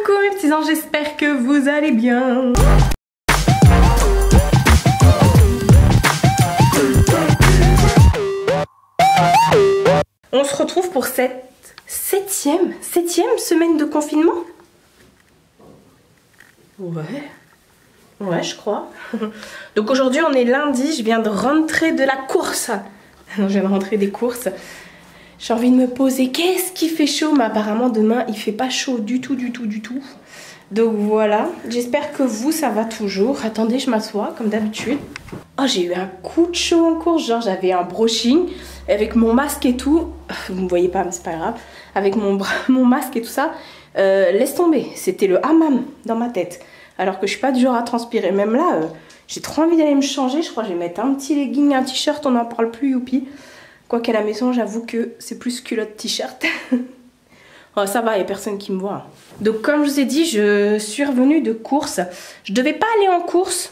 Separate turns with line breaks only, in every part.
Coucou mes petits anges, j'espère que vous allez bien. On se retrouve pour cette septième semaine de confinement. Ouais, je crois. Donc aujourd'hui on est lundi, je viens de rentrer de la course. Non, je viens de rentrer des courses. J'ai envie de me poser, qu'est-ce qui fait chaud? Mais apparemment demain il fait pas chaud du tout. Donc voilà, j'espère que vous ça va toujours. Attendez, je m'assois comme d'habitude. Oh, j'ai eu un coup de chaud en course, genre j'avais un brushing avec mon masque et tout. Vous me voyez pas mais c'est pas grave. Avec mon masque et tout ça, laisse tomber, c'était le hammam dans ma tête. Alors que je suis pas du genre à transpirer, même là j'ai trop envie d'aller me changer. Je crois que je vais mettre un petit legging, un t-shirt, on n'en parle plus, youpi. Quoiqu'à la maison, j'avoue que c'est plus culotte t-shirt. Oh, ça va, il n'y a personne qui me voit. Donc comme je vous ai dit, je suis revenue de course. Je devais pas aller en course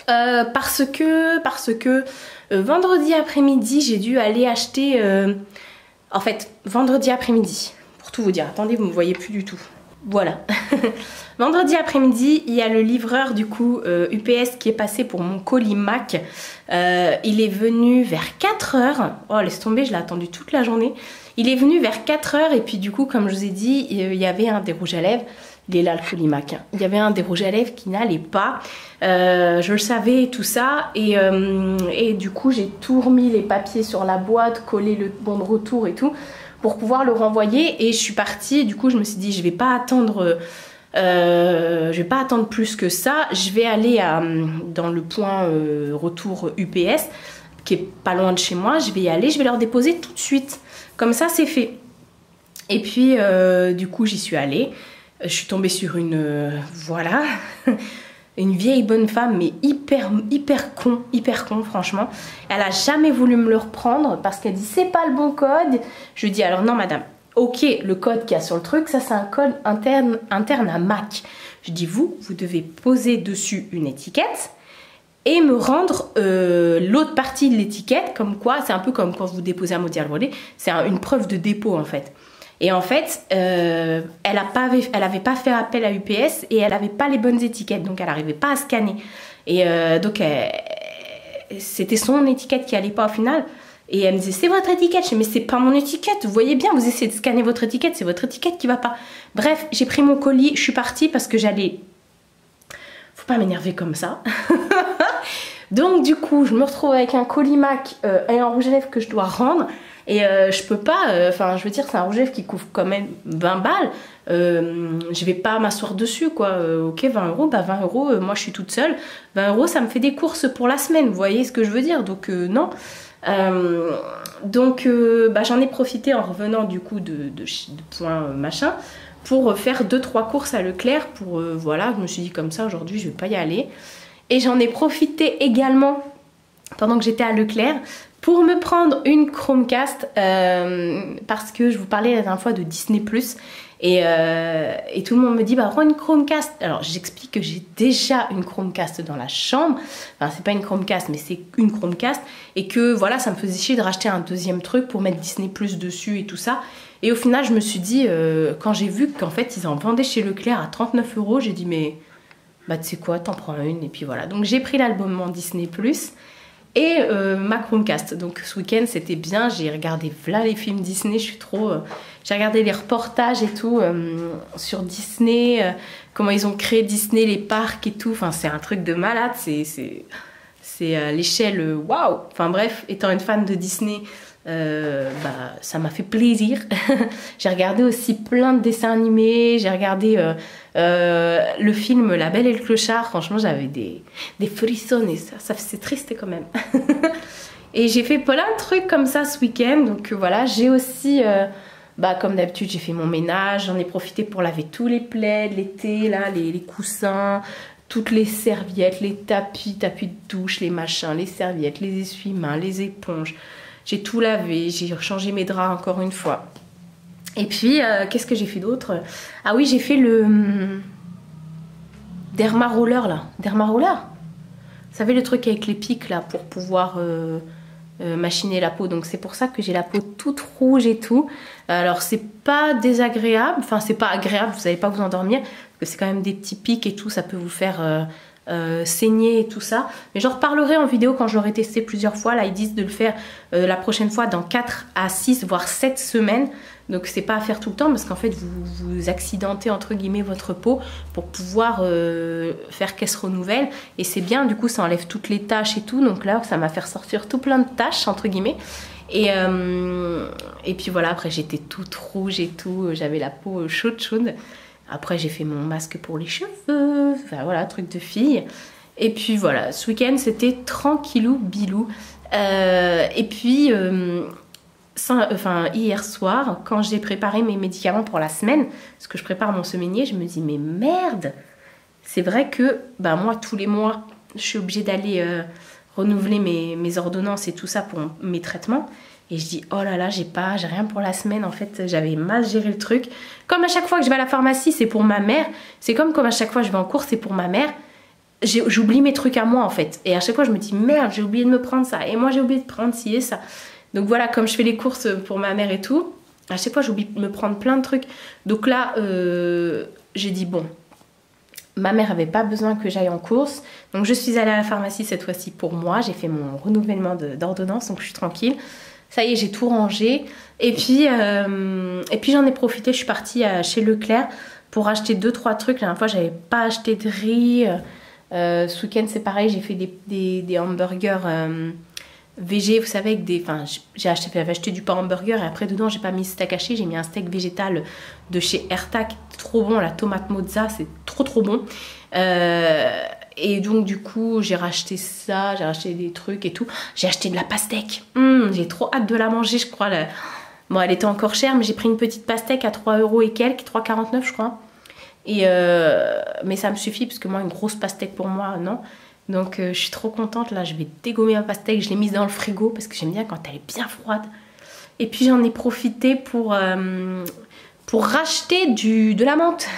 parce que vendredi après-midi, j'ai dû aller acheter... en fait, vendredi après-midi, pour tout vous dire. Attendez, vous me voyez plus du tout. Voilà. Vendredi après-midi, il y a le livreur du coup UPS qui est passé pour mon colis Mac. Il est venu vers 4 h. Oh, laisse tomber, je l'ai attendu toute la journée. Il est venu vers 4 h et puis du coup, comme je vous ai dit, il y avait un des rouges à lèvres. Il est là le colis Mac. Il y avait un des rouges à lèvres qui n'allait pas. Je le savais tout ça. Et du coup, j'ai tout remis les papiers sur la boîte, collé le bon de retour et tout, pour pouvoir le renvoyer. Et je suis partie. Du coup, je me suis dit, je vais pas attendre plus que ça. Je vais aller dans le point retour UPS, qui est pas loin de chez moi. Je vais y aller, je vais leur déposer tout de suite. Comme ça, c'est fait. Et puis, du coup, j'y suis allée. Je suis tombée sur voilà, une vieille bonne femme, mais hyper con, franchement. Elle a jamais voulu me le reprendre parce qu'elle dit c'est pas le bon code. Je lui dis alors non madame, ok, le code qu'il y a sur le truc, ça c'est un code interne à Mac. Je dis vous devez poser dessus une étiquette et me rendre l'autre partie de l'étiquette, comme quoi, c'est un peu comme quand vous déposez un modèle volé, c'est une preuve de dépôt en fait. Et en fait, elle avait pas fait appel à UPS et elle n'avait pas les bonnes étiquettes, donc elle n'arrivait pas à scanner. Et donc, c'était son étiquette qui n'allait pas au final. Et elle me disait, c'est votre étiquette. Je dis, mais c'est pas mon étiquette. Vous voyez bien, vous essayez de scanner votre étiquette, c'est votre étiquette qui va pas. Bref, j'ai pris mon colis, je suis partie parce que j'allais... Faut pas m'énerver comme ça. Donc du coup, je me retrouve avec un colis Mac et un rouge à lèvres que je dois rendre. Et je peux pas, enfin je veux dire c'est un rouge à lèvres qui couvre quand même 20 balles. Je vais pas m'asseoir dessus quoi. Ok 20 €, bah 20 €, moi je suis toute seule. 20 € ça me fait des courses pour la semaine, vous voyez ce que je veux dire. Donc non. Bah, j'en ai profité en revenant du coup de point machin pour faire 2-3 courses à Leclerc. Pour voilà, je me suis dit comme ça aujourd'hui je vais pas y aller. Et j'en ai profité également pendant que j'étais à Leclerc pour me prendre une Chromecast parce que je vous parlais la dernière fois de Disney+. Et tout le monde me dit bah prends une Chromecast. Alors j'explique que j'ai déjà une Chromecast dans la chambre. Enfin c'est pas une Chromecast mais c'est une Chromecast. Et que voilà ça me faisait chier de racheter un deuxième truc pour mettre Disney+ dessus et tout ça. Et au final je me suis dit quand j'ai vu qu'en fait ils en vendaient chez Leclerc à 39 €, j'ai dit mais... bah tu sais quoi, t'en prends une et puis voilà. Donc j'ai pris l'album en Disney+, et ma Chromecast. Donc ce week-end c'était bien, j'ai regardé voilà les films Disney, je suis trop... j'ai regardé les reportages et tout sur Disney, comment ils ont créé Disney, les parcs et tout. Enfin c'est un truc de malade, c'est à l'échelle waouh. Enfin bref, étant une fan de Disney... bah, ça m'a fait plaisir. J'ai regardé aussi plein de dessins animés. J'ai regardé le film La Belle et le Clochard. Franchement j'avais des frissons et ça c'est triste quand même. Et j'ai fait plein de trucs comme ça ce week-end. Donc voilà, j'ai aussi bah, comme d'habitude j'ai fait mon ménage. J'en ai profité pour laver tous les plaids l'été là, les coussins, toutes les serviettes, les tapis de douche, les machins, les serviettes, les essuie-mains, les éponges. J'ai tout lavé, j'ai changé mes draps encore une fois. Et puis, qu'est-ce que j'ai fait d'autre? Ah oui, j'ai fait le Derma Roller là. Derma Roller? Vous savez le truc avec les pics là pour pouvoir machiner la peau. Donc c'est pour ça que j'ai la peau toute rouge et tout. Alors c'est pas désagréable, enfin c'est pas agréable, vous n'allez pas vous endormir, parce que c'est quand même des petits pics et tout, ça peut vous faire saigner et tout ça. Mais j'en reparlerai en vidéo quand je l'aurai testé plusieurs fois. Là ils disent de le faire la prochaine fois dans 4 à 6 voire 7 semaines. Donc c'est pas à faire tout le temps parce qu'en fait vous accidentez entre guillemets votre peau pour pouvoir faire qu'elle se renouvelle. Et c'est bien, du coup ça enlève toutes les taches et tout. Donc là ça m'a fait ressortir tout plein de taches entre guillemets. Et puis voilà, après j'étais toute rouge et tout, j'avais la peau chaude. Après j'ai fait mon masque pour les cheveux, enfin voilà, truc de fille. Et puis voilà, ce week-end c'était tranquillou bilou. Et puis hier soir, quand j'ai préparé mes médicaments pour la semaine, parce que je prépare mon semainier, je me dis mais merde, c'est vrai que bah, moi tous les mois je suis obligée d'aller renouveler mes ordonnances et tout ça pour mes traitements. Et je dis oh là là, j'ai rien pour la semaine. En fait j'avais mal géré le truc. Comme à chaque fois que je vais à la pharmacie c'est pour ma mère, c'est comme à chaque fois que je vais en cours c'est pour ma mère. J'oublie mes trucs à moi en fait. Et à chaque fois je me dis merde, j'ai oublié de me prendre ça. Et moi j'ai oublié de prendre ci et ça. Donc voilà, comme je fais les courses pour ma mère et tout, à chaque fois j'oublie de me prendre plein de trucs. Donc là j'ai dit bon, ma mère avait pas besoin que j'aille en course. Donc je suis allée à la pharmacie cette fois-ci pour moi. J'ai fait mon renouvellement d'ordonnance, donc je suis tranquille. Ça y est, j'ai tout rangé. Et puis j'en ai profité, je suis partie chez Leclerc pour acheter 2-3 trucs. La dernière fois, j'avais pas acheté de riz. Ce week-end, c'est pareil, j'ai fait des hamburgers végé, vous savez, avec des... Enfin, j'avais acheté du pain hamburger et après, dedans, j'ai pas mis steak haché, j'ai mis un steak végétal de chez Airtac. Trop bon, la tomate mozza, c'est trop bon. Et donc du coup j'ai racheté ça, j'ai racheté des trucs et tout. J'ai acheté de la pastèque. J'ai trop hâte de la manger, je crois. Bon, elle était encore chère, mais j'ai pris une petite pastèque à 3 € et quelques, 3,49 je crois. Mais ça me suffit parce que moi une grosse pastèque pour moi non. Donc je suis trop contente. Là je vais dégommer ma pastèque, je l'ai mise dans le frigo parce que j'aime bien quand elle est bien froide. Et puis j'en ai profité pour racheter de la menthe.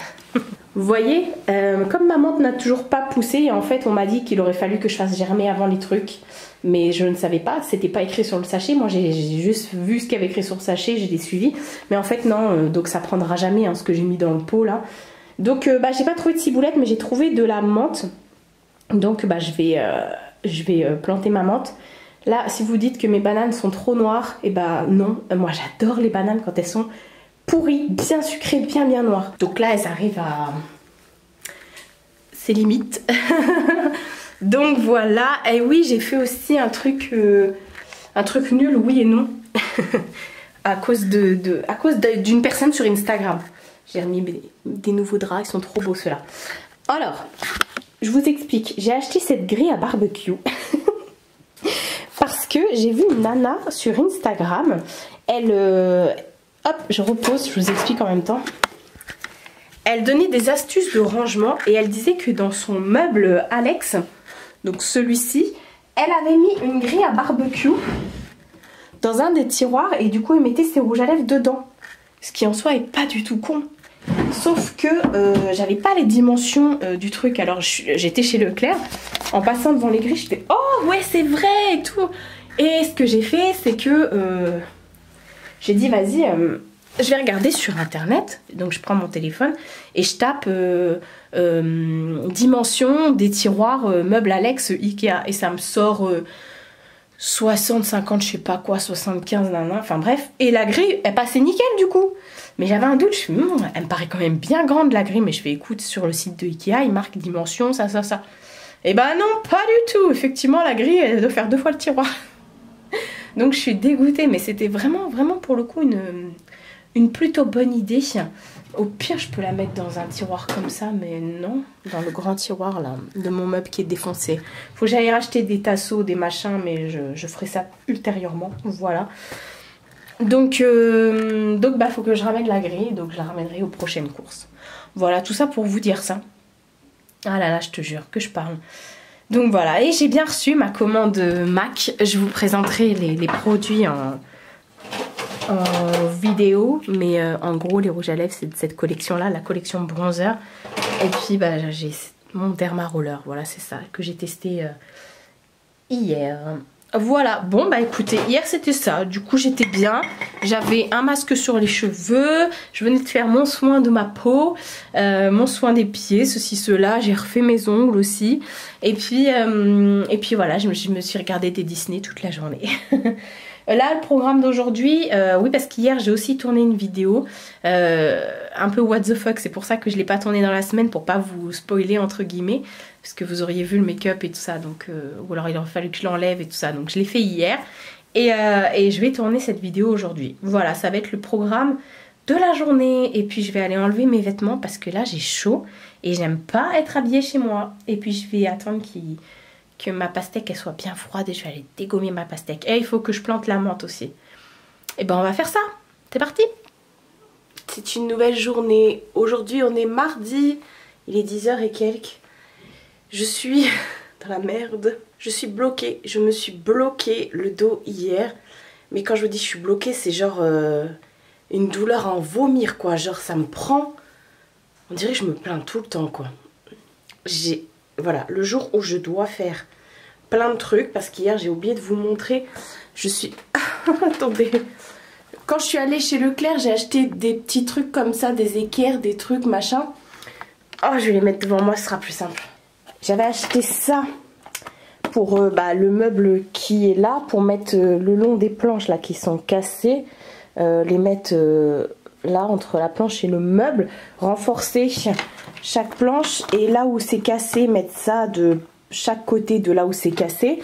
Vous voyez, comme ma menthe n'a toujours pas poussé, en fait on m'a dit qu'il aurait fallu que je fasse germer avant les trucs. Mais je ne savais pas, c'était pas écrit sur le sachet. Moi j'ai juste vu ce qu'il y avait écrit sur le sachet, j'ai suivi. Mais en fait non, donc ça prendra jamais ce que j'ai mis dans le pot là. Donc j'ai pas trouvé de ciboulette mais j'ai trouvé de la menthe. Donc je vais planter ma menthe. Là si vous dites que mes bananes sont trop noires, et non, moi j'adore les bananes quand elles sont pourries, bien sucrées, bien noires. Donc là elles arrivent à ses limites. Donc voilà. Et oui, j'ai fait aussi un truc nul, oui et non. à cause d'une personne sur Instagram. J'ai remis des nouveaux draps, ils sont trop beaux ceux-là. Alors, je vous explique. J'ai acheté cette grille à barbecue. Parce que j'ai vu une nana sur Instagram. Hop, je repose, je vous explique en même temps. Elle donnait des astuces de rangement et elle disait que dans son meuble Alex, donc celui-ci, elle avait mis une grille à barbecue dans un des tiroirs et du coup elle mettait ses rouges à lèvres dedans. Ce qui en soi est pas du tout con. Sauf que j'avais pas les dimensions du truc. Alors j'étais chez Leclerc, en passant devant les grilles, je fais oh ouais c'est vrai et tout. Et ce que j'ai fait c'est que j'ai dit vas-y je vais regarder sur internet. Donc je prends mon téléphone et je tape dimension des tiroirs meubles Alex Ikea et ça me sort 60, 50, je sais pas quoi, 75, enfin bref. Et la grille elle passait nickel du coup. Mais j'avais un doute, je fais elle me paraît quand même bien grande la grille. Mais je fais écoute, sur le site de Ikea il marque dimension ça. Et bah non, pas du tout. Effectivement la grille elle doit faire 2 fois le tiroir. Donc je suis dégoûtée, mais c'était vraiment pour le coup une plutôt bonne idée. Au pire je peux la mettre dans un tiroir comme ça, mais non, dans le grand tiroir là de mon meuble qui est défoncé. Faut que j'aille racheter des tasseaux, des machins, mais je ferai ça ultérieurement, voilà. Donc faut que je ramène la grille, donc je la ramènerai aux prochaines courses. Voilà, tout ça pour vous dire ça. Ah là là, je te jure que je parle. Donc voilà, et j'ai bien reçu ma commande MAC. Je vous présenterai les produits en vidéo, mais en gros les rouges à lèvres c'est de cette collection là, la collection bronzer. Et puis j'ai mon derma roller, voilà c'est ça que j'ai testé hier. Voilà, bon bah écoutez, hier c'était ça, du coup j'étais bien, j'avais un masque sur les cheveux, je venais de faire mon soin de ma peau, mon soin des pieds, ceci, cela, j'ai refait mes ongles aussi, et puis voilà, je me suis regardé des Disney toute la journée. Là, le programme d'aujourd'hui, oui, parce qu'hier j'ai aussi tourné une vidéo, un peu what the fuck, c'est pour ça que je ne l'ai pas tournée dans la semaine, pour pas vous spoiler entre guillemets, parce que vous auriez vu le make-up et tout ça, donc, ou alors il aurait fallu que je l'enlève et tout ça, donc je l'ai fait hier, et je vais tourner cette vidéo aujourd'hui. Voilà, ça va être le programme de la journée, et puis je vais aller enlever mes vêtements, parce que là j'ai chaud, et j'aime pas être habillée chez moi, et puis je vais attendre que ma pastèque elle soit bien froide et je vais aller dégommer ma pastèque. Et il faut que je plante la menthe aussi. Et ben on va faire ça. C'est parti. C'est une nouvelle journée. Aujourd'hui on est mardi. Il est 10h et quelques. Je suis dans la merde. Je suis bloquée. Je me suis bloqué le dos hier. Mais quand je vous dis je suis bloquée, c'est genre une douleur à en vomir quoi. Genre ça me prend. On dirait que je me plains tout le temps quoi. Voilà, le jour où je dois faire plein de trucs, parce qu'hier j'ai oublié de vous montrer, je suis... Attendez, quand je suis allée chez Leclerc, j'ai acheté des petits trucs comme ça, des équerres, des trucs, machin. Oh, je vais les mettre devant moi, ce sera plus simple. J'avais acheté ça pour le meuble qui est là, pour mettre le long des planches là qui sont cassées, les mettre là entre la planche et le meuble, renforcer chaque planche, et là où c'est cassé, mettre ça de chaque côté de là où c'est cassé,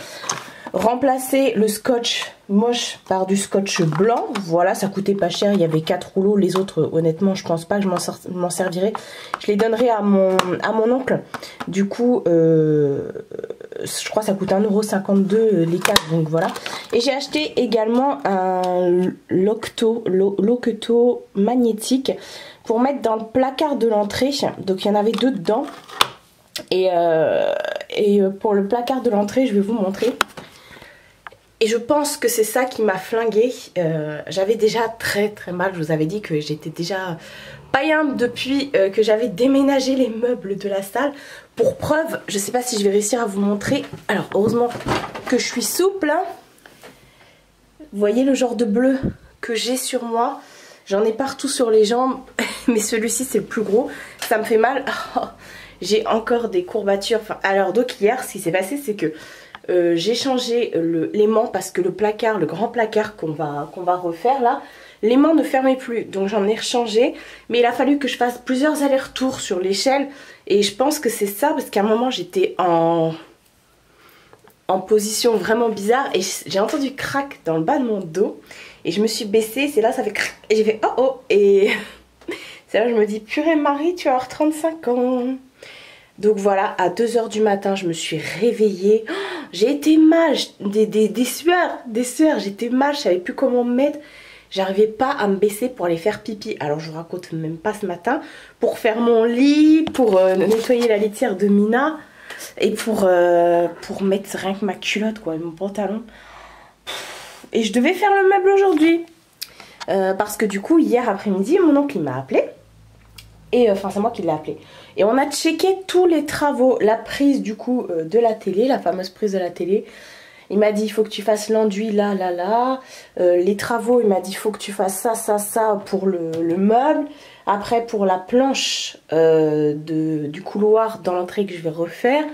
remplacer le scotch moche par du scotch blanc. Voilà, ça coûtait pas cher, il y avait 4 rouleaux, les autres honnêtement je pense pas que je m'en servirai, je les donnerai à mon oncle, du coup je crois que ça coûte 1,52 € les 4, donc voilà. Et j'ai acheté également un loqueteau magnétique pour mettre dans le placard de l'entrée, donc il y en avait 2 dedans. Et pour le placard de l'entrée, je vais vous montrer. Et je pense que c'est ça qui m'a flinguée. J'avais déjà très mal, je vous avais dit que j'étais déjà païen depuis que j'avais déménagé les meubles de la salle. Pour preuve, je sais pas si je vais réussir à vous montrer. Alors heureusement que je suis souple, hein. Vous voyez le genre de bleu que j'ai sur moi? J'en ai partout sur les jambes, mais celui-ci c'est le plus gros. Ça me fait mal. Oh, j'ai encore des courbatures. Enfin, alors donc hier, ce qui s'est passé, c'est que j'ai changé l'aimant parce que le placard, le grand placard qu'on va refaire là, l'aimant ne fermait plus. Donc j'en ai rechangé, mais il a fallu que je fasse plusieurs allers-retours sur l'échelle. Et je pense que c'est ça, parce qu'à un moment j'étais en position vraiment bizarre et j'ai entendu crac dans le bas de mon dos. Et je me suis baissée, c'est là ça fait crac, et j'ai fait oh oh, et c'est là que je me dis purée Marie, tu vas avoir 35 ans. Donc voilà, à 2 h du matin je me suis réveillée, oh, j'ai été mal, des sueurs, j'étais mal, je savais plus comment me mettre. J'arrivais pas à me baisser pour aller faire pipi. Alors je vous raconte même pas ce matin, pour faire mon lit, pour nettoyer la litière de Mina, et pour mettre rien que ma culotte quoi, et mon pantalon. Et je devais faire le meuble aujourd'hui. Parce que du coup, hier après-midi, mon oncle il m'a appelé. Et enfin, c'est moi qui l'ai appelé. Et on a checké tous les travaux. La prise du coup de la télé, la fameuse prise de la télé. Il m'a dit, il faut que tu fasses l'enduit là. Les travaux, il m'a dit, il faut que tu fasses ça pour le meuble. Après, pour la planche du couloir dans l'entrée que je vais refaire.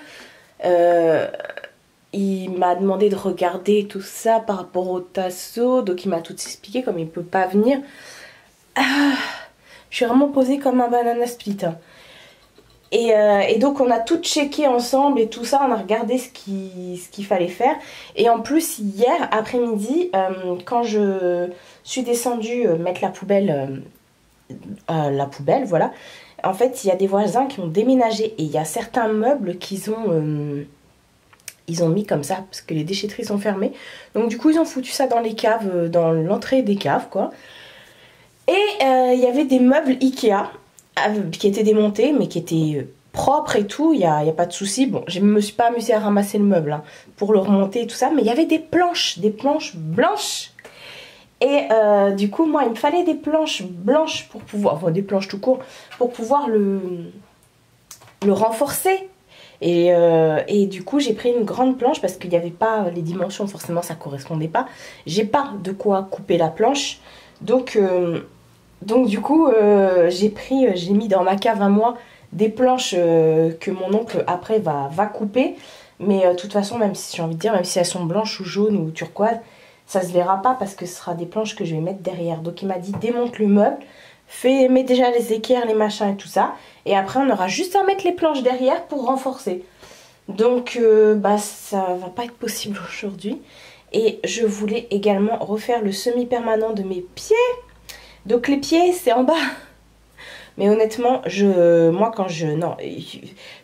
Il m'a demandé de regarder tout ça par rapport au tasseau. Donc il m'a tout expliqué comme il peut pas venir. Je suis vraiment posée comme un banana split. Hein. Et donc on a tout checké ensemble et tout ça. On a regardé ce qu'il fallait faire. Et en plus hier après-midi, quand je suis descendue mettre la poubelle, voilà. En fait il y a des voisins qui ont déménagé. Et il y a certains meubles qu'ils ont... ils ont mis comme ça parce que les déchetteries sont fermées. Donc du coup ils ont foutu ça dans les caves, dans l'entrée des caves quoi. Et il y avait des meubles Ikea qui étaient démontés mais qui étaient propres et tout. Il y a pas de souci. Bon, je me suis pas amusée à ramasser le meuble hein, pour le remonter et tout ça. Mais il y avait des planches blanches. Et du coup moi il me fallait des planches blanches pour pouvoir, enfin des planches tout court, pour pouvoir le renforcer. Et du coup j'ai pris une grande planche parce qu'il n'y avait pas les dimensions, forcément ça correspondait pas. J'ai pas de quoi couper la planche. Donc du coup j'ai mis dans ma cave à moi des planches que mon oncle après va couper. Mais de toute façon, même si j'ai envie de dire, même si elles sont blanches ou jaunes ou turquoise, ça se verra pas parce que ce sera des planches que je vais mettre derrière. Donc il m'a dit démonte le meuble, mets déjà les équerres, les machins et tout ça. Et après on aura juste à mettre les planches derrière pour renforcer. Donc ça va pas être possible aujourd'hui. Et je voulais également refaire le semi-permanent de mes pieds. Donc les pieds c'est en bas. Mais honnêtement, moi quand non,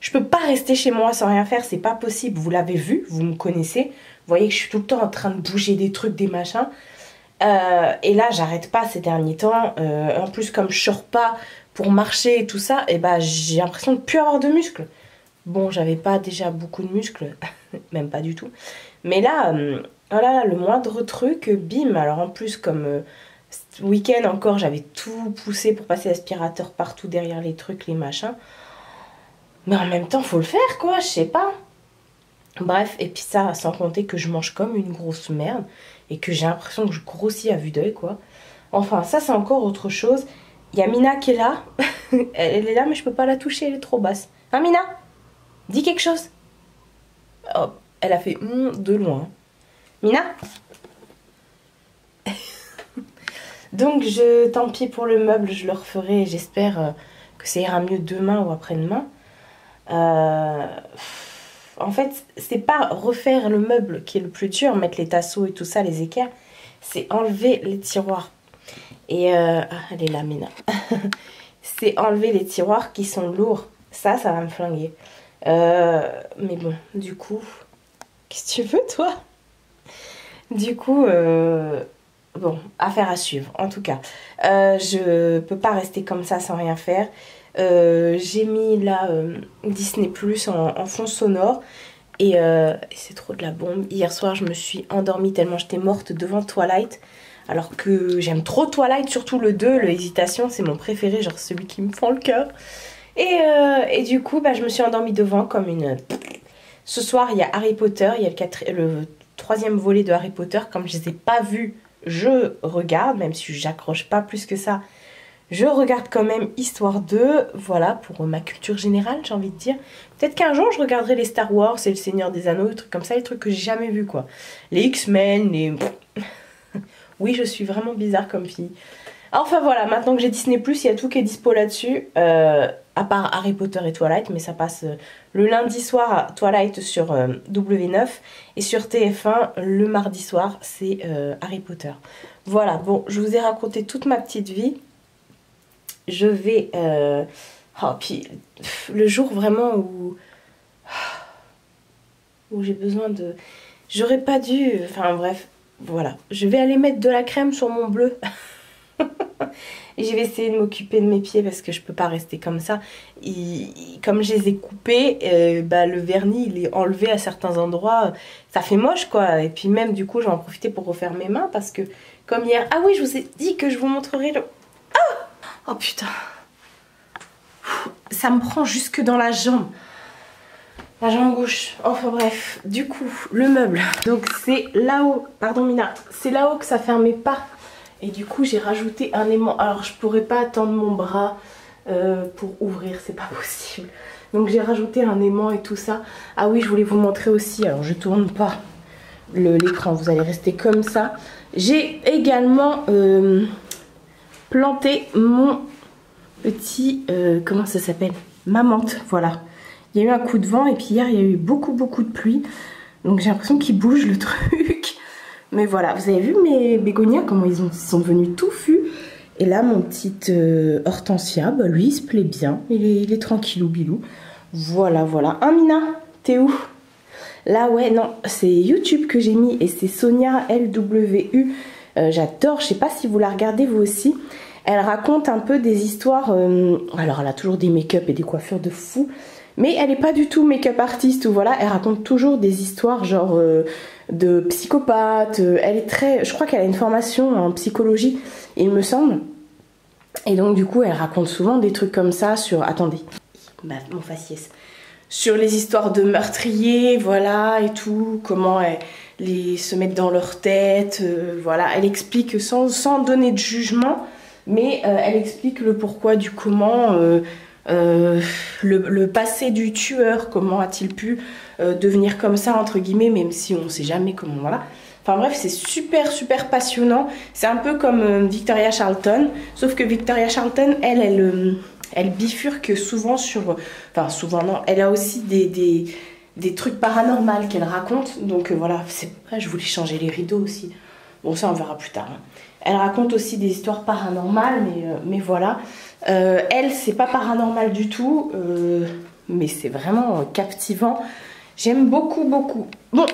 je peux pas rester chez moi sans rien faire, c'est pas possible. Vous l'avez vu, vous me connaissez. Vous voyez que je suis tout le temps en train de bouger des trucs, des machins. Et là, j'arrête pas ces derniers temps. En plus, comme je sors pas pour marcher et tout ça, et j'ai l'impression de plus avoir de muscles. Bon, j'avais pas déjà beaucoup de muscles, même pas du tout. Mais là, voilà, le moindre truc, bim. Alors en plus, comme ce week-end encore, j'avais tout poussé pour passer l'aspirateur partout derrière les trucs, les machins. Mais en même temps, faut le faire, quoi, je sais pas. Bref, et puis ça, sans compter que je mange comme une grosse merde et que j'ai l'impression que je grossis à vue d'œil, quoi. Enfin, ça, c'est encore autre chose. Il y a Mina qui est là. Elle est là, mais je peux pas la toucher, elle est trop basse. Hein, Mina? Dis quelque chose. Oh, elle a fait de loin. Mina? Donc, tant pis pour le meuble, je le referai. J'espère que ça ira mieux demain ou après-demain. En fait, c'est pas refaire le meuble qui est le plus dur, mettre les tasseaux et tout ça, les équerres. C'est enlever les tiroirs. Et elle est là, Mina. C'est enlever les tiroirs qui sont lourds. Ça va me flinguer. Mais bon, du coup... Qu'est-ce que tu veux, toi? Du coup... Bon, affaire à suivre, en tout cas. Je peux pas rester comme ça sans rien faire. J'ai mis là Disney Plus en fond sonore. Et c'est trop de la bombe. Hier soir, je me suis endormie tellement j'étais morte devant Twilight. Alors que j'aime trop Twilight, surtout le 2, le Hésitation, c'est mon préféré, genre celui qui me fend le cœur. Et du coup, je me suis endormie devant comme une... Ce soir, il y a Harry Potter, il y a le 3e volet de Harry Potter. Comme je ne les ai pas vus, je regarde, même si j'accroche pas plus que ça. Je regarde quand même Histoire 2, voilà, pour ma culture générale, j'ai envie de dire. Peut-être qu'un jour, je regarderai les Star Wars et le Seigneur des Anneaux, des trucs comme ça, les trucs que j'ai jamais vus, quoi. Les X-Men, les... Oui, je suis vraiment bizarre comme fille. Enfin voilà, maintenant que j'ai Disney+, il y a tout qui est dispo là-dessus, à part Harry Potter et Twilight, mais ça passe le lundi soir à Twilight sur W9, et sur TF1, le mardi soir, c'est Harry Potter. Voilà, bon, je vous ai raconté toute ma petite vie. Je vais... Oh, puis le jour vraiment où j'ai besoin de... J'aurais pas dû... Enfin bref, voilà. Je vais aller mettre de la crème sur mon bleu. Et je vais essayer de m'occuper de mes pieds parce que je peux pas rester comme ça. Comme je les ai coupés, le vernis il est enlevé à certains endroits. Ça fait moche, quoi. Et puis même du coup, j'en ai profité pour refaire mes mains parce que comme hier... Ah oui, je vous ai dit que je vous montrerai le... Oh putain. Ça me prend jusque dans la jambe. La jambe gauche. Enfin bref. Du coup, le meuble. Donc c'est là-haut. Pardon Mina. C'est là-haut que ça fermait pas. Et du coup, j'ai rajouté un aimant. Alors, je pourrais pas tendre mon bras pour ouvrir. C'est pas possible. Donc, j'ai rajouté un aimant et tout ça. Ah oui, je voulais vous montrer aussi. Alors, je tourne pas l'écran. Vous allez rester comme ça. J'ai également planté mon petit... comment ça s'appelle? Ma menthe. Voilà. Il y a eu un coup de vent. Et puis hier, il y a eu beaucoup de pluie. Donc, j'ai l'impression qu'il bouge le truc. Mais voilà, vous avez vu mes bégonias, comment ils sont devenus touffus. Et là, mon petit hortensia, lui, il se plaît bien. Il est tranquillou bilou. Voilà, voilà. Hein, Mina, t'es où? Là, ouais, non, c'est YouTube que j'ai mis. Et c'est Sonia LWU. J'adore, je sais pas si vous la regardez vous aussi. Elle raconte un peu des histoires... alors, elle a toujours des make-up et des coiffures de fou. Mais elle n'est pas du tout make-up artiste ou voilà. Elle raconte toujours des histoires genre... de psychopathe, elle est très... Je crois qu'elle a une formation en psychologie, il me semble. Et donc du coup, elle raconte souvent des trucs comme ça sur... Attendez, mon faciès. sur les histoires de meurtriers, voilà, et tout, comment se mettre dans leur tête, voilà. Elle explique sans donner de jugement, mais elle explique le pourquoi du comment, le passé du tueur, comment a-t-il pu devenir comme ça, entre guillemets, même si on ne sait jamais comment, voilà. Enfin bref, c'est super passionnant. C'est un peu comme Victoria Charlton, sauf que Victoria Charlton, elle bifurque souvent sur... Enfin souvent non, elle a aussi des trucs paranormaux qu'elle raconte. Donc voilà, je voulais changer les rideaux aussi. Bon ça on verra plus tard. Hein. Elle raconte aussi des histoires paranormales, mais voilà. Elle, c'est pas paranormal du tout, mais c'est vraiment captivant. J'aime beaucoup. Bon...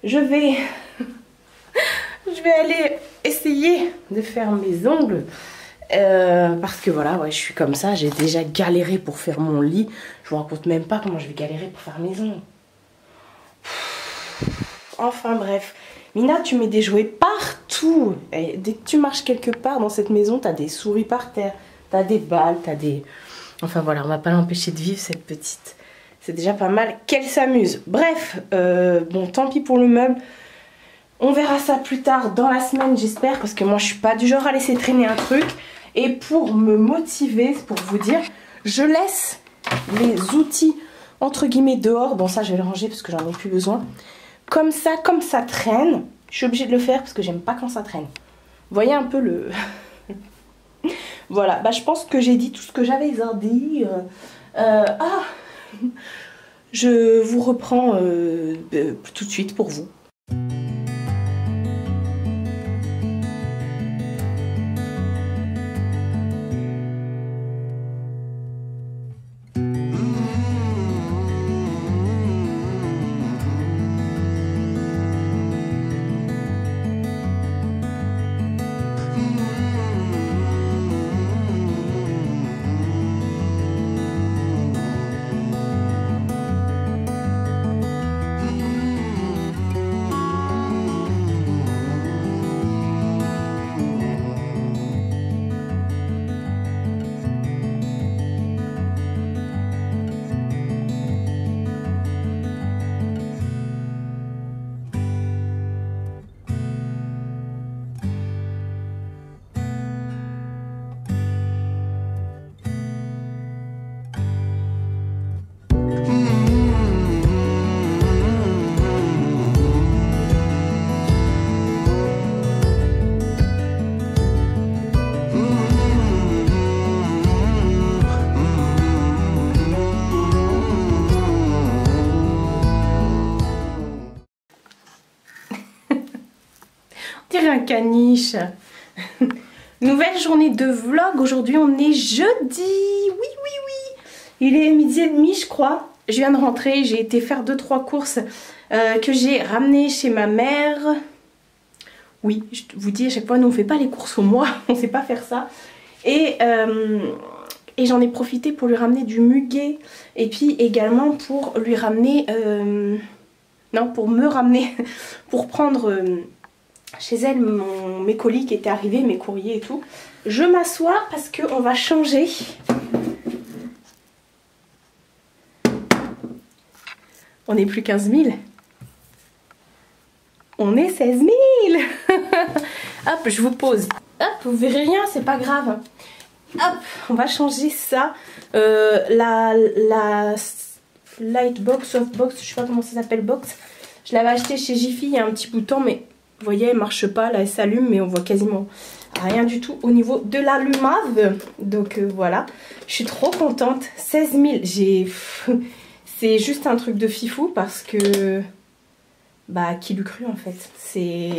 Je vais aller essayer de faire mes ongles parce que voilà, ouais, je suis comme ça, j'ai déjà galéré pour faire mon lit. Je vous raconte même pas comment je vais galérer pour faire mes ongles. Enfin bref, Mina, tu mets des jouets partout. Et dès que tu marches quelque part dans cette maison, t'as des souris par terre, t'as des balles, t'as des... Enfin voilà, on va pas l'empêcher de vivre cette petite... C'est déjà pas mal qu'elle s'amuse. Bref, bon, tant pis pour le meuble. On verra ça plus tard dans la semaine, j'espère. Parce que moi, je suis pas du genre à laisser traîner un truc. Et pour me motiver, pour vous dire, je laisse les outils, entre guillemets, dehors. Bon, ça, je vais le ranger parce que j'en ai plus besoin. Comme ça traîne. Je suis obligée de le faire parce que j'aime pas quand ça traîne. Vous voyez un peu le... Voilà, bah, je pense que j'ai dit tout ce que j'avais à dire. Je vous reprends tout de suite pour vous. Un caniche. Nouvelle journée de vlog. Aujourd'hui on est jeudi. Oui. Il est 12h30 je crois. Je viens de rentrer. J'ai été faire 2-3 courses que j'ai ramenées chez ma mère. Oui, je vous dis à chaque fois, nous on fait pas les courses au mois. On sait pas faire ça. Et j'en ai profité pour lui ramener du muguet. Et puis également pour lui ramener... non, pour me ramener... pour prendre... chez elle, mes colis qui étaient arrivés, mes courriers et tout. Je m'assois parce qu'on va changer. On n'est plus 15 000. On est 16 000. Hop, je vous pose. Hop, vous verrez rien, c'est pas grave. Hop, on va changer ça. La Lightbox, Softbox, je sais pas comment ça s'appelle, box. Je l'avais acheté chez Jiffy, il y a un petit bouton, mais... Vous voyez, elle marche pas, là elle s'allume, mais on voit quasiment rien du tout au niveau de l'allumage. Donc voilà, je suis trop contente. 16 000, c'est juste un truc de fifou parce que... Bah, qui l'eût cru en fait. C'est...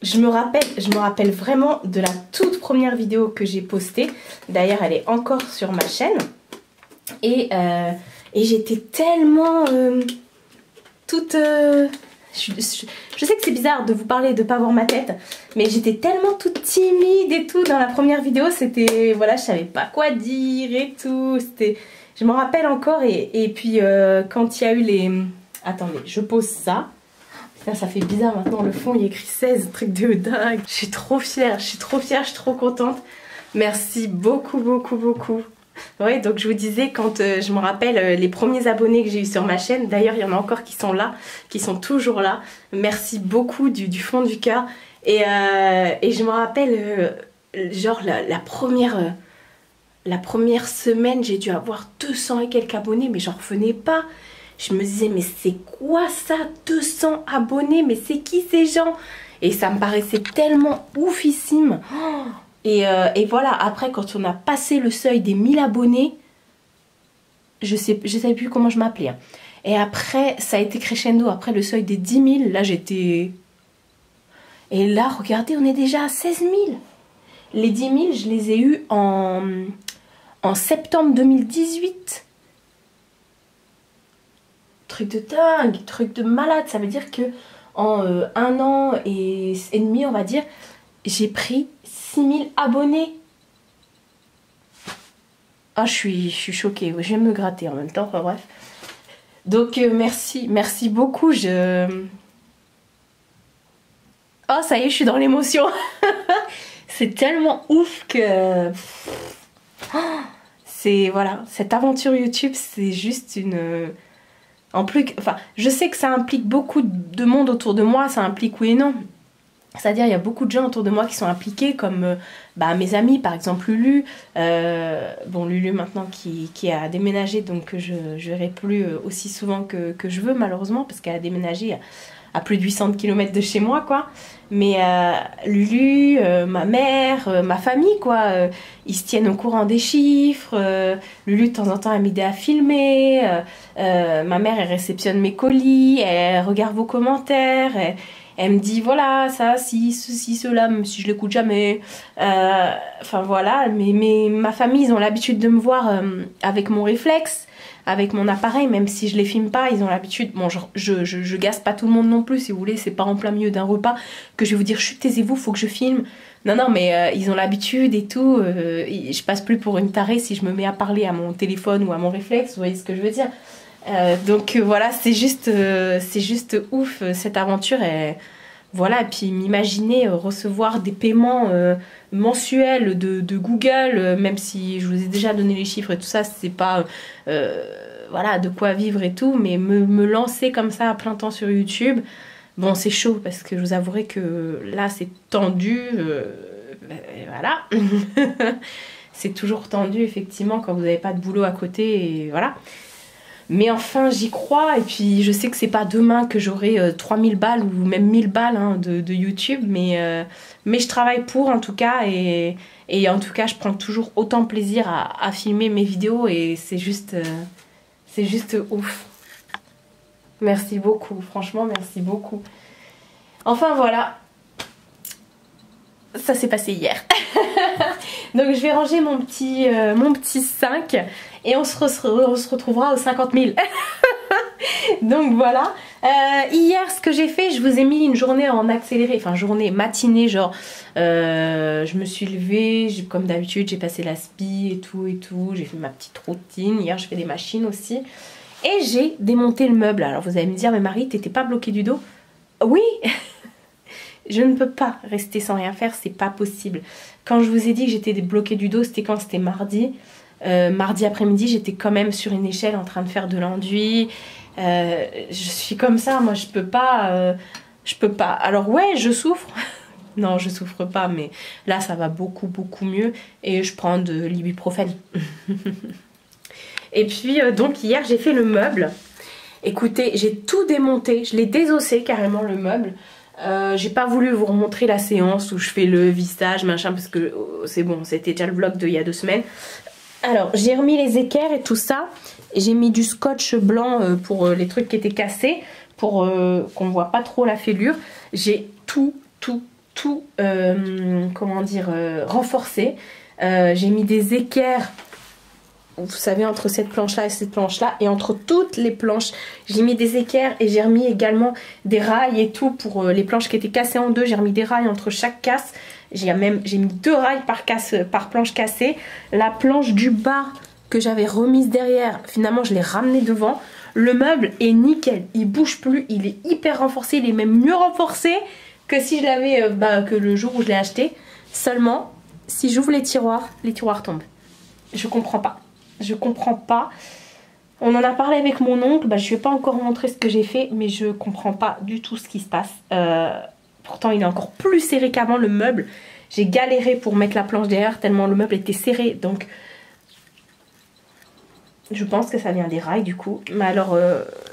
Je me rappelle vraiment de la toute première vidéo que j'ai postée. D'ailleurs, elle est encore sur ma chaîne. Et j'étais tellement toute... Je sais que c'est bizarre de vous parler et de pas voir ma tête, mais j'étais tellement toute timide et tout dans la première vidéo, c'était, voilà, je savais pas quoi dire et tout, c'était, je m'en rappelle encore et puis quand il y a eu les, attendez, je pose ça, putain ça fait bizarre maintenant, le fond il y a écrit 16, truc de dingue, je suis trop fière, je suis trop contente, merci beaucoup. Ouais, donc je vous disais, quand je me rappelle les premiers abonnés que j'ai eu sur ma chaîne, d'ailleurs il y en a encore qui sont là, qui sont toujours là. Merci beaucoup du fond du cœur. Et je me rappelle, genre la première semaine, j'ai dû avoir 200 et quelques abonnés, mais j'en revenais pas. Je me disais, mais c'est quoi ça, 200 abonnés? Mais c'est qui ces gens? Et ça me paraissait tellement oufissime. Et voilà, après, quand on a passé le seuil des 1000 abonnés, je savais plus comment je m'appelais. Hein. Et après, ça a été crescendo. Après le seuil des 10 000, là, j'étais... Et là, regardez, on est déjà à 16 000. Les 10 000, je les ai eus en septembre 2018. Truc de dingue, truc de malade. Ça veut dire que en 1 an et demi, on va dire, j'ai pris 6 000 abonnés. Ah, je suis choquée. Je vais me gratter en même temps. Enfin, bref. Donc, merci beaucoup. Oh, ça y est, je suis dans l'émotion. C'est tellement ouf que... C'est, voilà, cette aventure YouTube, c'est juste une... En plus, enfin, je sais que ça implique beaucoup de monde autour de moi, ça implique oui et non. C'est-à-dire, il y a beaucoup de gens autour de moi qui sont impliqués, comme mes amis, par exemple Lulu. Bon, Lulu maintenant qui a déménagé, donc je ne verrai plus aussi souvent que je veux, malheureusement, parce qu'elle a déménagé à plus de 800 km de chez moi, quoi. Mais Lulu, ma mère, ma famille, quoi, ils se tiennent au courant des chiffres. Lulu, de temps en temps, elle m'aide à filmer. Ma mère, elle réceptionne mes colis, elle regarde vos commentaires, elle me dit, voilà, ça, si, ceci, cela, même si je l'écoute jamais. Enfin, voilà, mais ma famille, ils ont l'habitude de me voir avec mon réflexe, avec mon appareil, même si je les filme pas, ils ont l'habitude. Bon, je gasse pas tout le monde non plus, si vous voulez, c'est pas en plein milieu d'un repas que je vais vous dire chut, taisez-vous, faut que je filme. Non, mais ils ont l'habitude et tout. Je passe plus pour une tarée si je me mets à parler à mon téléphone ou à mon réflexe, vous voyez ce que je veux dire. Donc voilà, c'est juste ouf cette aventure. Et voilà, et puis m'imaginer recevoir des paiements mensuels de Google, même si je vous ai déjà donné les chiffres et tout ça, c'est pas voilà, de quoi vivre et tout, mais me lancer comme ça à plein temps sur YouTube, bon, c'est chaud parce que je vous avouerai que là c'est tendu, voilà. C'est toujours tendu effectivement quand vous n'avez pas de boulot à côté, et voilà. Mais enfin, j'y crois, et puis je sais que c'est pas demain que j'aurai 3000 balles ou même 1000 balles hein, de YouTube, mais je travaille pour en tout cas, et en tout cas, je prends toujours autant plaisir à filmer mes vidéos, et c'est juste ouf. Merci beaucoup, franchement, merci beaucoup. Enfin, voilà. Ça s'est passé hier. Donc je vais ranger mon petit 5 et on se retrouvera aux 50 000. Donc voilà. Hier, ce que j'ai fait, je vous ai mis une journée en accéléré, enfin journée matinée, genre je me suis levée, comme d'habitude, j'ai passé la spi et tout, j'ai fait ma petite routine. Hier, je fais des machines aussi. Et j'ai démonté le meuble. Alors vous allez me dire, mais Marie, t'étais pas bloquée du dos? Oui. Je ne peux pas rester sans rien faire, c'est pas possible. Quand je vous ai dit que j'étais bloquée du dos, c'était quand? C'était mardi. Mardi après-midi, j'étais quand même sur une échelle en train de faire de l'enduit. Je suis comme ça, moi je peux pas. Alors ouais, je souffre. Non, je souffre pas, mais là ça va beaucoup mieux. Et je prends de l'ibuprofène. Et puis donc hier j'ai fait le meuble. Écoutez, j'ai tout démonté, je l'ai désossé carrément le meuble. J'ai pas voulu vous remontrer la séance où je fais le vissage machin parce que c'est bon, c'était déjà le vlog d'il y a 2 semaines. Alors j'ai remis les équerres et tout ça, j'ai mis du scotch blanc pour les trucs qui étaient cassés, pour qu'on voit pas trop la fêlure. J'ai tout comment dire, renforcé. J'ai mis des équerres, vous savez, entre cette planche là et cette planche là, et entre toutes les planches j'ai mis des équerres, et j'ai remis également des rails et tout pour les planches qui étaient cassées en deux. J'ai remis des rails entre chaque casse, j'ai mis 2 rails par planche cassée. La planche du bas que j'avais remise derrière, finalement je l'ai ramenée devant. Le meuble est nickel, il bouge plus, il est hyper renforcé, il est même mieux renforcé que si je l'avais que le jour où je l'ai acheté. Seulement si j'ouvre les tiroirs tombent. Je comprends pas. Je comprends pas. On en a parlé avec mon oncle, bah, je ne vais pas encore montrer ce que j'ai fait, mais je comprends pas du tout ce qui se passe. Pourtant, il est encore plus serré qu'avant, le meuble. J'ai galéré pour mettre la planche derrière, tellement le meuble était serré. Donc, je pense que ça vient des rails du coup. Mais alors,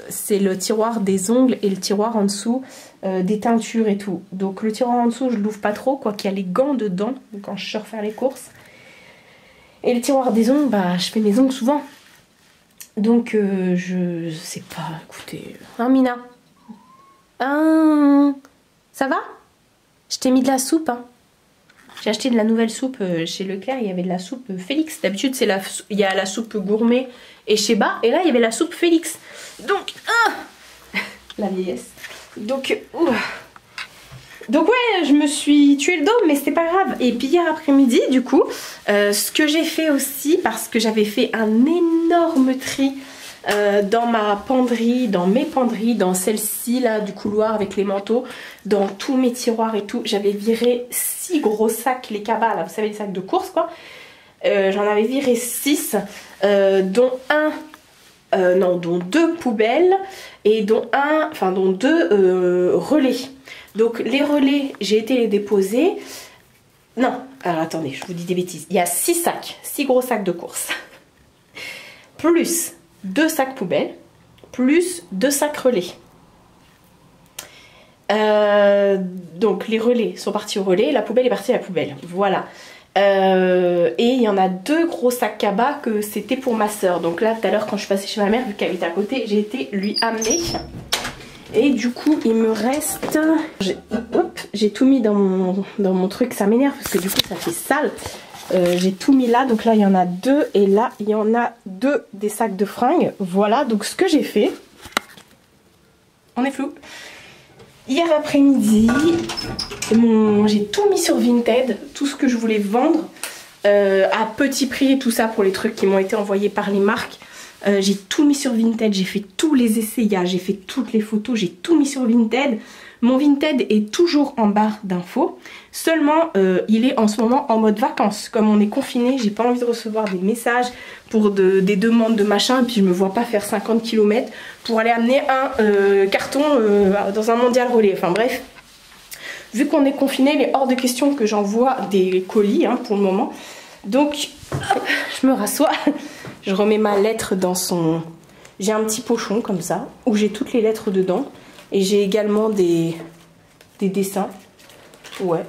c'est le tiroir des ongles et le tiroir en dessous des teintures et tout. Donc, le tiroir en dessous, je l'ouvre pas trop, quoi qu'il y a les gants dedans, quand je sors faire les courses. Et le tiroir des ongles, bah, je fais mes ongles souvent. Donc, je sais pas, écoutez... Hein, Mina? Ça va? Je t'ai mis de la soupe, hein. J'ai acheté de la nouvelle soupe chez Leclerc, il y avait de la soupe Félix. D'habitude, il y a la soupe gourmet et Sheba, et là, il y avait la soupe Félix. Donc, la vieillesse. Donc, ouais, je me suis tué le dos, mais c'était pas grave. Et puis hier après-midi, du coup, ce que j'ai fait aussi, parce que j'avais fait un énorme tri dans ma penderie, dans mes penderies, dans celle-ci là du couloir avec les manteaux, dans tous mes tiroirs et tout, j'avais viré 6 gros sacs, les cabas là, vous savez les sacs de course quoi. J'en avais viré 6, dont dont 2 poubelles et dont 2 relais. Donc les relais, j'ai été les déposer. Non, alors attendez, je vous dis des bêtises. Il y a 6 sacs, 6 gros sacs de course. Plus 2 sacs poubelles, plus 2 sacs relais. Donc les relais sont partis au relais, la poubelle est partie à la poubelle. Voilà. Et il y en a 2 gros sacs cabas que c'était pour ma soeur. Donc là, tout à l'heure, quand je suis passée chez ma mère, vu qu'elle était à côté, j'ai été lui amener. Et du coup, il me reste... J'ai tout mis dans mon truc, ça m'énerve parce que du coup, ça fait sale. J'ai tout mis là, donc là il y en a 2 et là il y en a 2 des sacs de fringues. Voilà, donc ce que j'ai fait, on est flou. Hier après-midi, j'ai tout mis sur Vinted, tout ce que je voulais vendre à petit prix et tout ça pour les trucs qui m'ont été envoyés par les marques. J'ai tout mis sur Vinted, j'ai fait tous les essayages, j'ai fait toutes les photos, j'ai tout mis sur Vinted. Mon Vinted est toujours en barre d'infos, seulement il est en ce moment en mode vacances. Comme on est confiné, j'ai pas envie de recevoir des messages pour des demandes de machin, et puis je me vois pas faire 50 km pour aller amener un carton dans un mondial relais. Enfin bref, vu qu'on est confiné, il est hors de question que j'envoie des colis hein, pour le moment. Donc hop, je me rassois, je remets ma lettre dans son... J'ai un petit pochon comme ça, où j'ai toutes les lettres dedans. Et j'ai également des dessins. Ouais,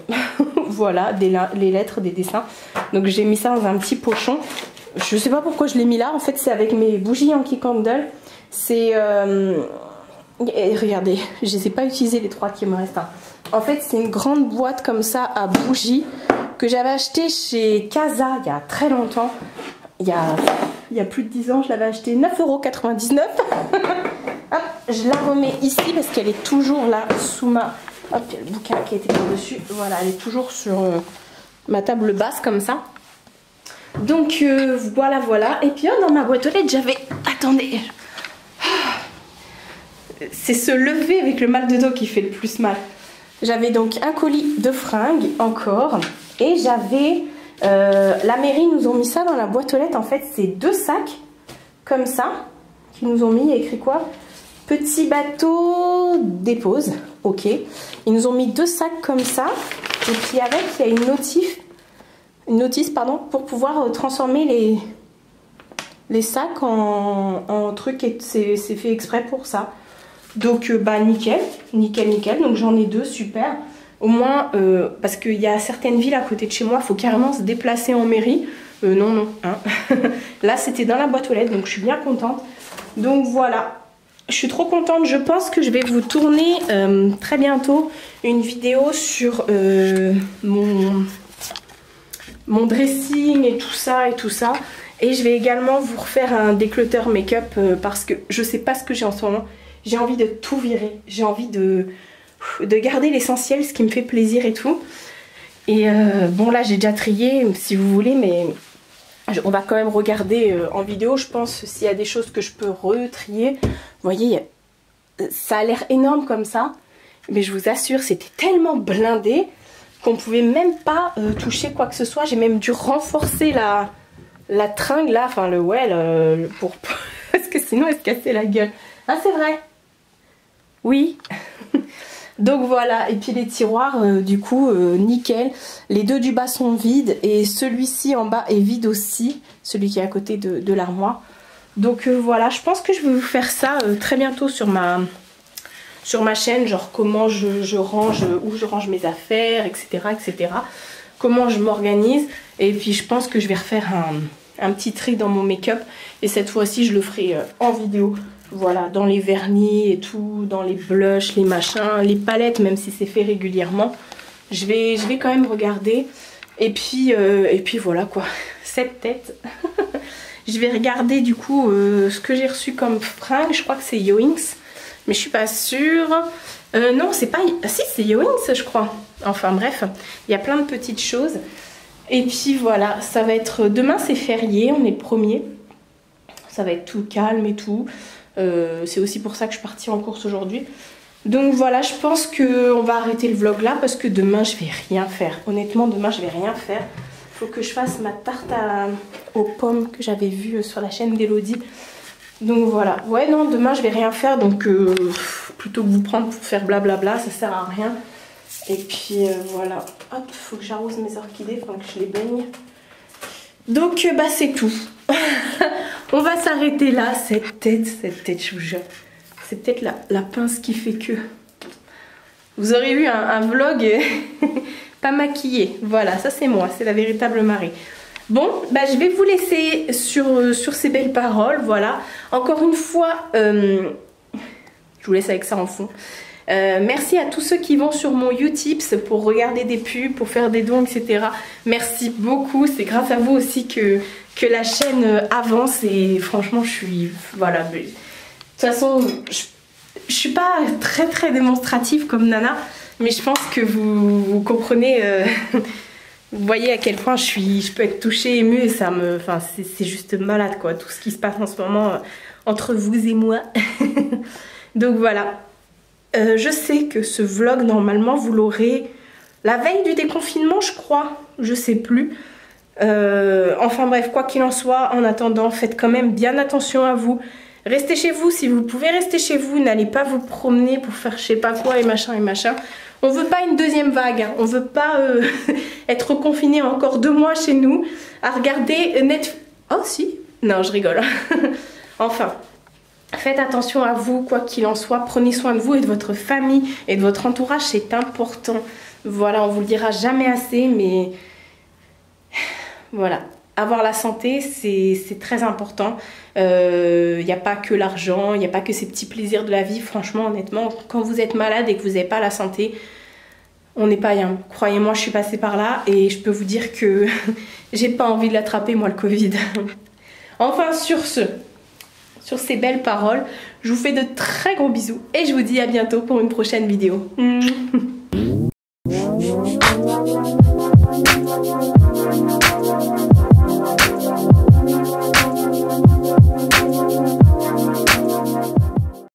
voilà, les lettres, des dessins. Donc j'ai mis ça dans un petit pochon. Je sais pas pourquoi je l'ai mis là. En fait, c'est avec mes bougies Yankee Candle. C'est... regardez, je les ai pas utilisées les 3 qui me restent. Hein. En fait, c'est une grande boîte comme ça à bougies que j'avais acheté chez Casa il y a très longtemps. Il y a plus de 10 ans, je l'avais acheté 9,99 €. Hop, je la remets ici parce qu'elle est toujours là sous ma... Hop, il y a le bouquin qui était par-dessus. Voilà, elle est toujours sur ma table basse comme ça. Donc voilà. Et puis dans ma boîte aux lettres, j'avais... Attendez. C'est se lever avec le mal de dos qui fait le plus mal. J'avais donc un colis de fringues encore. Et j'avais... la mairie nous ont mis ça dans la boîte aux lettres. En fait, c'est 2 sacs comme ça qui nous ont mis. Il y a écrit quoi ? Petit bateau dépose, ok. Ils nous ont mis 2 sacs comme ça. Et puis avec, il y a une notice pardon, pour pouvoir transformer les sacs en trucs. Et c'est fait exprès pour ça. Donc bah nickel. Donc j'en ai 2, super. Au moins, parce qu'il y a certaines villes à côté de chez moi, il faut carrément se déplacer en mairie. Non, hein. Là, c'était dans la boîte aux lettres, donc je suis bien contente. Donc voilà. Je suis trop contente, je pense que je vais vous tourner très bientôt une vidéo sur mon dressing et tout ça. Et je vais également vous refaire un déclutter make-up parce que je sais pas ce que j'ai en ce moment. J'ai envie de tout virer, j'ai envie de garder l'essentiel, ce qui me fait plaisir et tout. Et bon là j'ai déjà trié si vous voulez, mais on va quand même regarder en vidéo, je pense, s'il y a des choses que je peux retrier. Vous voyez, ça a l'air énorme comme ça, mais je vous assure, c'était tellement blindé qu'on pouvait même pas toucher quoi que ce soit. J'ai même dû renforcer la tringle là, enfin le ouais, pour parce que sinon elle se cassait la gueule. Ah c'est vrai. Oui. Donc voilà, et puis les tiroirs du coup nickel. Les deux du bas sont vides et celui-ci en bas est vide aussi, celui qui est à côté de l'armoire. Donc voilà, je pense que je vais vous faire ça très bientôt sur ma chaîne, genre comment je range, où je range mes affaires, etc. etc. Comment je m'organise. Et puis je pense que je vais refaire un petit tri dans mon make-up. Et cette fois-ci je le ferai en vidéo. Voilà, dans les vernis et tout, dans les blushs, les machins, les palettes, même si c'est fait régulièrement. Je vais quand même regarder. Et puis voilà quoi, cette tête. Je vais regarder du coup ce que j'ai reçu comme fringue. Je crois que c'est Yoinks, mais je suis pas sûre. Non, c'est pas... Ah si, c'est Yoinks je crois. Enfin bref, il y a plein de petites choses. Et puis voilà, ça va être... Demain c'est férié, on est le 1er. Ça va être tout calme et tout. C'est aussi pour ça que je suis partie en course aujourd'hui. Donc voilà, je pense qu'on va arrêter le vlog là parce que demain je vais rien faire. Honnêtement, demain je vais rien faire. Faut que je fasse ma tarte aux pommes que j'avais vue sur la chaîne d'Elodie. Donc voilà. Ouais, non, demain je vais rien faire. Donc plutôt que vous prendre pour faire blablabla, ça sert à rien. Et puis voilà. Hop, faut que j'arrose mes orchidées, faut que je les baigne. Donc bah c'est tout. On va s'arrêter là. Cette tête, je vous jure. C'est peut-être la pince qui fait que... Vous aurez eu un vlog pas maquillé. Voilà, ça c'est moi, c'est la véritable Marie. Bon, bah, je vais vous laisser sur ces belles paroles. Voilà, encore une fois, je vous laisse avec ça en fond. Merci à tous ceux qui vont sur mon Utips pour regarder des pubs, pour faire des dons, etc. Merci beaucoup, c'est grâce à vous aussi que la chaîne avance et franchement je suis... Voilà, mais, de toute façon je suis pas très démonstrative comme Nana, mais je pense que vous comprenez, vous voyez à quel point je peux être touchée, émue et ça me... Enfin c'est juste malade quoi, tout ce qui se passe en ce moment entre vous et moi. Donc voilà. Je sais que ce vlog, normalement, vous l'aurez la veille du déconfinement, je crois. Je sais plus. Enfin bref, quoi qu'il en soit, en attendant, faites quand même bien attention à vous. Restez chez vous si vous pouvez rester chez vous. N'allez pas vous promener pour faire je sais pas quoi et machin et machin. On veut pas une deuxième vague. Hein. On veut pas être confiné encore 2 mois chez nous à regarder Netflix. Oh si. Non, je rigole. Enfin... Faites attention à vous, quoi qu'il en soit. Prenez soin de vous et de votre famille et de votre entourage, c'est important. Voilà, on vous le dira jamais assez, mais voilà. Avoir la santé, c'est très important. Il n'y a pas que l'argent, il n'y a pas que ces petits plaisirs de la vie. Franchement, honnêtement, quand vous êtes malade et que vous n'avez pas la santé, on n'est pas rien. Croyez-moi, je suis passée par là et je peux vous dire que j'ai pas envie de l'attraper, moi, le Covid. Enfin, sur ces belles paroles, je vous fais de très gros bisous et je vous dis à bientôt pour une prochaine vidéo.